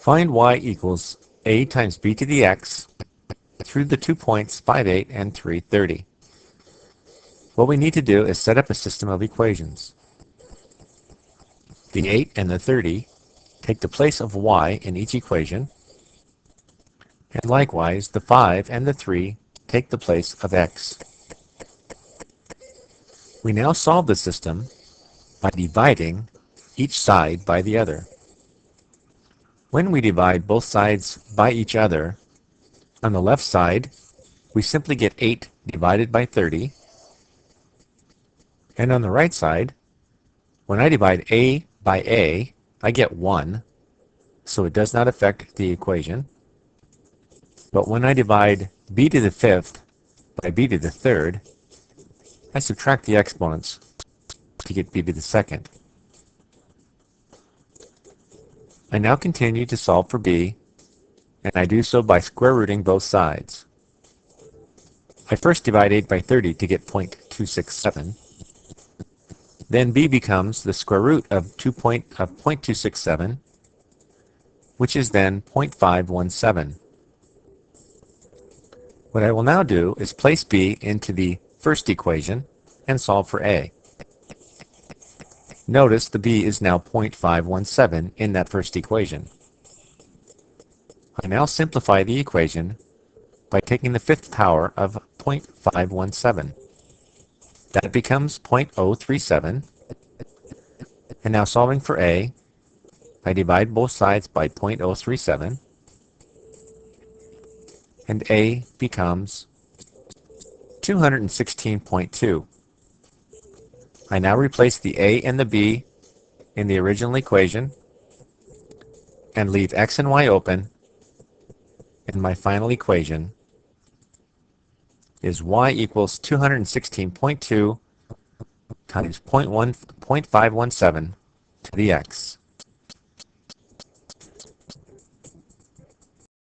Find y equals a times b to the x through the 2 points 5, 8, and 3, 30. What we need to do is set up a system of equations. The 8 and the 30 take the place of y in each equation, and likewise the 5 and the 3 take the place of x. We now solve the system by dividing each side by the other. When we divide both sides by each other, on the left side, we simply get 8 divided by 30. And on the right side, when I divide a by a, I get 1, so it does not affect the equation. But when I divide b to the 5th by b to the 3rd, I subtract the exponents to get b to the 2nd. I now continue to solve for b, and I do so by square rooting both sides. I first divide 8 by 30 to get 0.267. Then b becomes the square root of 0.267, which is then 0.517. What I will now do is place b into the first equation and solve for a. Notice the b is now 0.517 in that first equation. I now simplify the equation by taking the 5th power of 0.517. That becomes 0.037. And now solving for a, I divide both sides by 0.037. And a becomes 216.2. I now replace the a and the b in the original equation and leave x and y open, and my final equation is y equals 216.2 times 0.517 to the x.